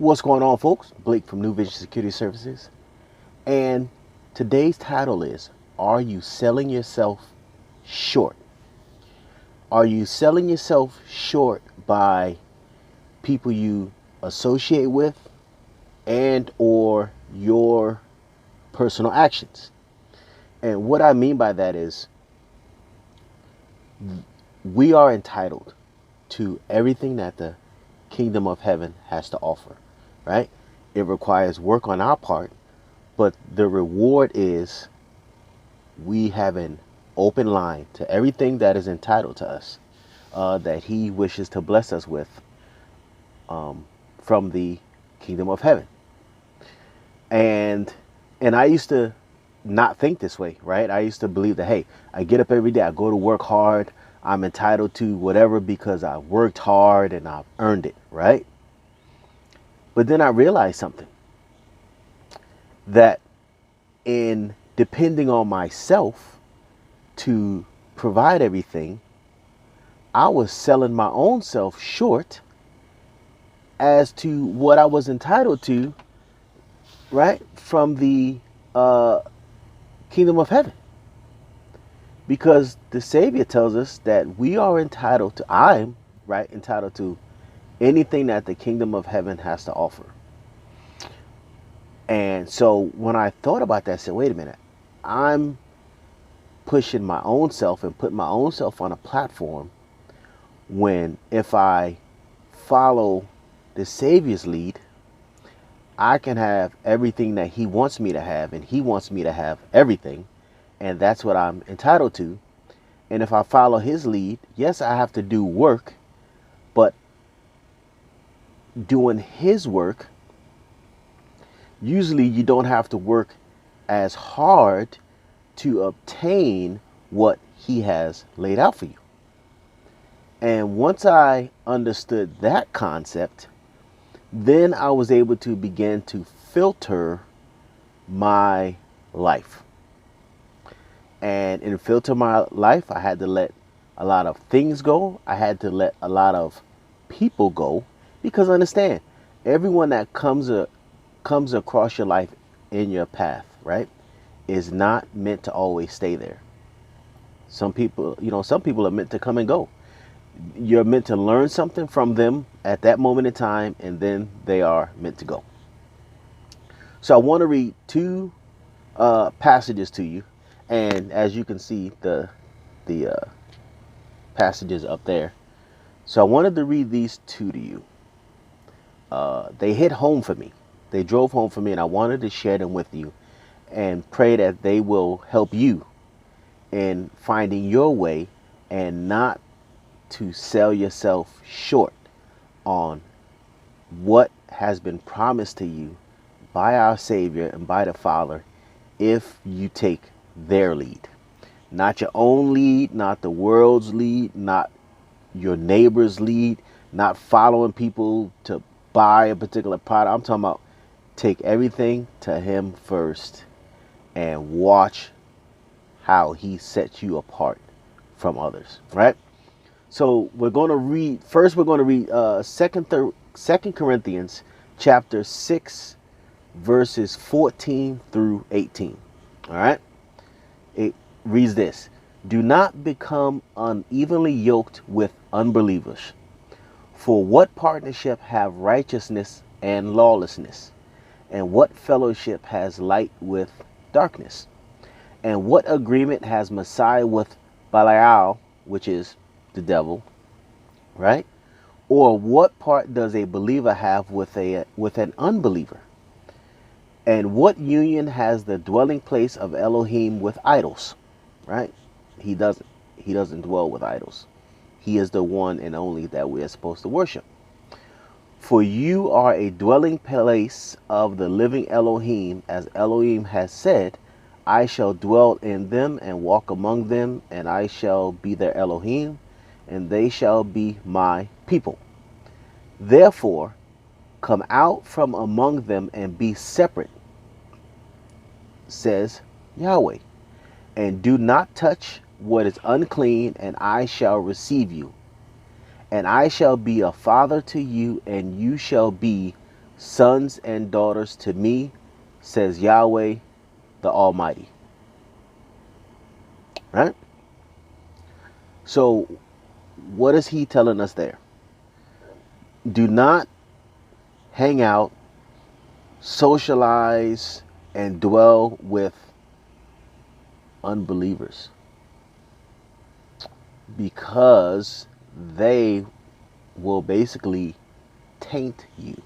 What's going on, folks? Blake from New Vision Security Services. And today's title is, are you selling yourself short? Are you selling yourself short by people you associate with and or your personal actions? And what I mean by that is we are entitled to everything that the kingdom of heaven has to offer, right? It requires work on our part, but the reward is we have an open line to everything that is entitled to us, that he wishes to bless us with from the kingdom of heaven. And I used to not think this way, right? I used to believe that, hey, I get up every day, I go to work hard, I'm entitled to whatever because I worked hard and I've earned it, right? But then I realized something, that in depending on myself to provide everything, I was selling my own self short as to what I was entitled to, right, from the kingdom of heaven. Because the Savior tells us that we are entitled to, I'm right, entitled to anything that the kingdom of heaven has to offer. And so when I thought about that, I said, wait a minute, I'm pushing my own self and putting my own self on a platform when if I follow the Savior's lead, I can have everything that he wants me to have, and he wants me to have everything, and that's what I'm entitled to. And if I follow his lead, yes, I have to do work, but doing his work, usually you don't have to work as hard to obtain what he has laid out for you. And once I understood that concept, then I was able to begin to filter my life. And in filter my life, I had to let a lot of things go. I had to let a lot of people go, because understand, everyone that comes across your life in your path, right, is not meant to always stay there. Some people are meant to come and go. You're meant to learn something from them at that moment in time, and then they are meant to go. So I want to read two passages to you, and as you can see, the passages up there. So I wanted to read these two to you. They hit home for me. They drove home for me, and I wanted to share them with you and pray that they will help you in finding your way and not to sell yourself short on what has been promised to you by our Savior and by the Father if you take their lead. Not your own lead, not the world's lead, not your neighbor's lead, not following people to buy a particular product. I'm talking about take everything to him first and watch how he sets you apart from others, right? So we're going to read, first we're going to read 2 Corinthians chapter 6, verses 14 through 18. All right? It reads this: do not become unevenly yoked with unbelievers. For what partnership have righteousness and lawlessness? And what fellowship has light with darkness? And what agreement has Messiah with Belial, which is the devil, right? Or what part does a believer have with an unbeliever? And what union has the dwelling place of Elohim with idols? Right? He doesn't dwell with idols. He is the one and only that we are supposed to worship. For you are a dwelling place of the living Elohim, as Elohim has said, I shall dwell in them and walk among them, and I shall be their Elohim, and they shall be my people. Therefore, come out from among them and be separate, says Yahweh, and do not touch what is unclean, and I shall receive you. And I shall be a father to you, and you shall be sons and daughters to me, says Yahweh the Almighty. Right? So, what is he telling us there? Do not hang out, socialize, and dwell with unbelievers, because they will basically taint you.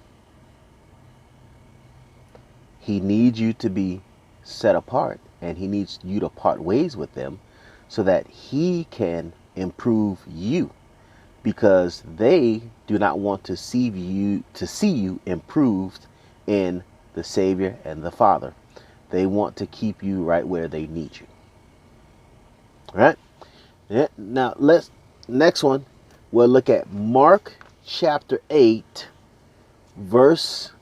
He needs you to be set apart, and he needs you to part ways with them so that he can improve you, because they do not want to see you improved in the Savior and the Father. They want to keep you right where they need you. All right? Yeah. Now next one, we'll look at Mark chapter 8 verse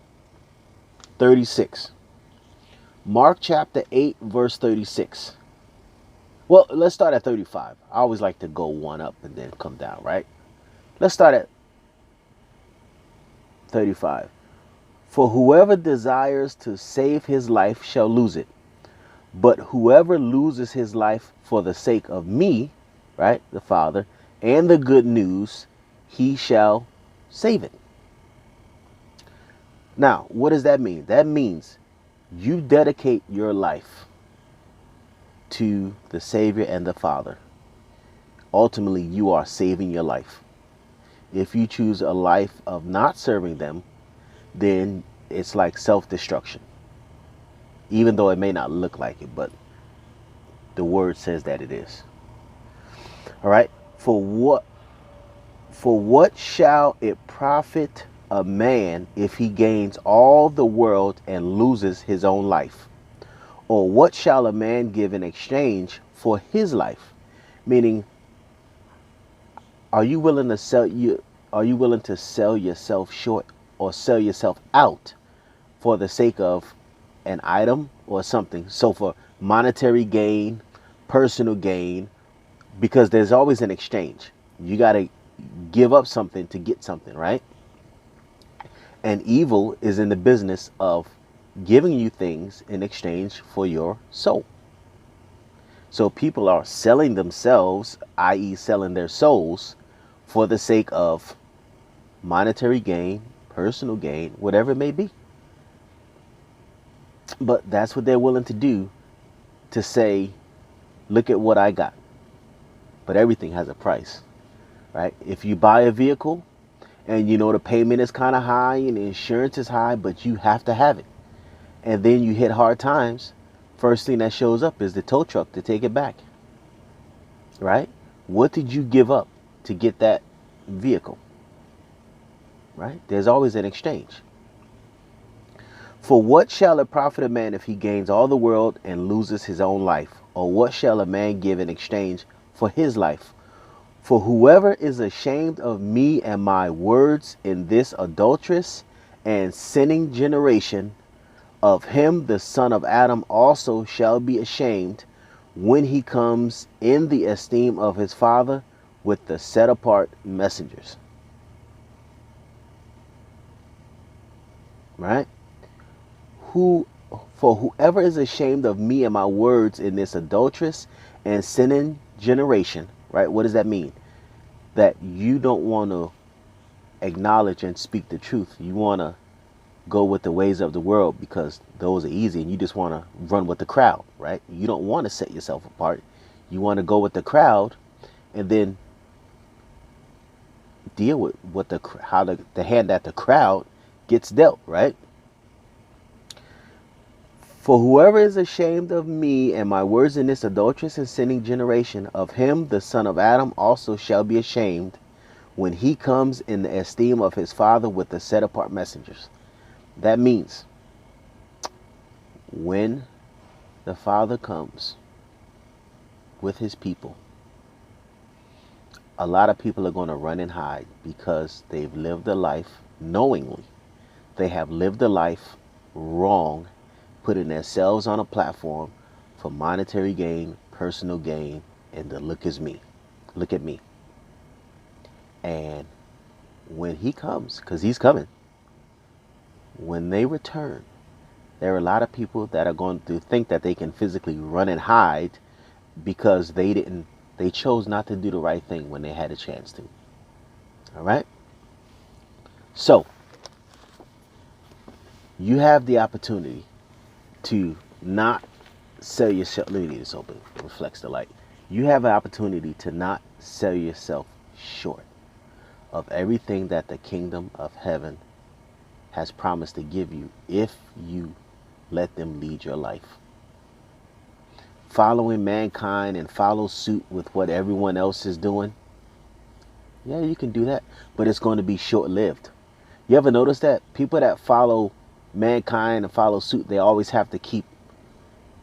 36. Mark chapter 8 verse 36. Well, let's start at 35. I always like to go one up and then come down, right? Let's start at 35. For whoever desires to save his life shall lose it. But whoever loses his life for the sake of me, right, the Father, and the good news, he shall save it. Now, what does that mean? That means you dedicate your life to the Savior and the Father. Ultimately, you are saving your life. If you choose a life of not serving them, then it's like self-destruction. Even though it may not look like it, but the word says that it is. All right. For what shall it profit a man if he gains all the world and loses his own life? Or what shall a man give in exchange for his life? Meaning, are you willing to sell yourself short or sell yourself out for the sake of an item or something? So for monetary gain, personal gain, because there's always an exchange. You got to give up something to get something, right? And evil is in the business of giving you things in exchange for your soul. So people are selling themselves, i.e. selling their souls, for the sake of monetary gain, personal gain, whatever it may be. But that's what they're willing to do, to say, look at what I got. But everything has a price, right? If you buy a vehicle and you know the payment is kind of high and the insurance is high, but you have to have it, and then you hit hard times, first thing that shows up is the tow truck to take it back, right? What did you give up to get that vehicle, right? There's always an exchange. For what shall it profit a man if he gains all the world and loses his own life? Or what shall a man give in exchange for his life? For whoever is ashamed of me and my words in this adulterous and sinning generation, of him the son of Adam also shall be ashamed when he comes in the esteem of his Father with the set apart messengers. Right? For whoever is ashamed of me and my words in this adulterous and sinning generation, right? What does that mean? That you don't want to acknowledge and speak the truth. You want to go with the ways of the world because those are easy, and you just want to run with the crowd, right? You don't want to set yourself apart. You want to go with the crowd and then deal with what how the hand that the crowd gets dealt, right? For whoever is ashamed of me and my words in this adulterous and sinning generation, of him the son of Adam also shall be ashamed when he comes in the esteem of his Father with the set apart messengers. That means when the Father comes with his people, a lot of people are going to run and hide because they've lived a life knowingly. They have lived a life wrong, putting themselves on a platform for monetary gain, personal gain, and the look at me. And when he comes, because he's coming, when they return, there are a lot of people that are going to think that they can physically run and hide because they chose not to do the right thing when they had a chance to. All right? So, you have the opportunity to not sell yourself. Let me leave this open. Reflects the light. You have an opportunity to not sell yourself short of everything that the kingdom of heaven has promised to give you if you let them lead your life. Following mankind and follow suit with what everyone else is doing, yeah, you can do that, but it's going to be short-lived. You ever notice that people that follow mankind and follow suit, they always have to keep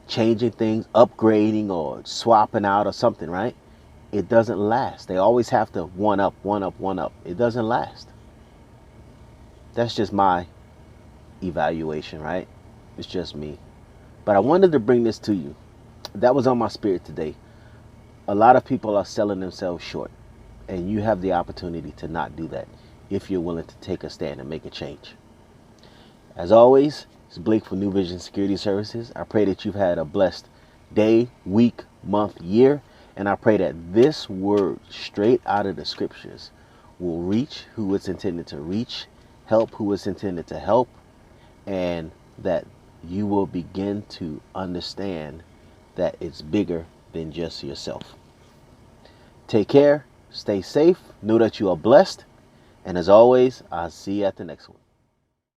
changing things, upgrading or swapping out or something, right? It doesn't last. They always have to one up, one up, one up. It doesn't last. That's just my evaluation, right? It's just me. But I wanted to bring this to you. That was on my spirit today. A lot of people are selling themselves short, and you have the opportunity to not do that if you're willing to take a stand and make a change. As always, it's Blake from New Vision Security Services. I pray that you've had a blessed day, week, month, year, and I pray that this word straight out of the scriptures will reach who it's intended to reach, help who it's intended to help, and that you will begin to understand that it's bigger than just yourself. Take care, stay safe, know that you are blessed, and as always, I'll see you at the next one.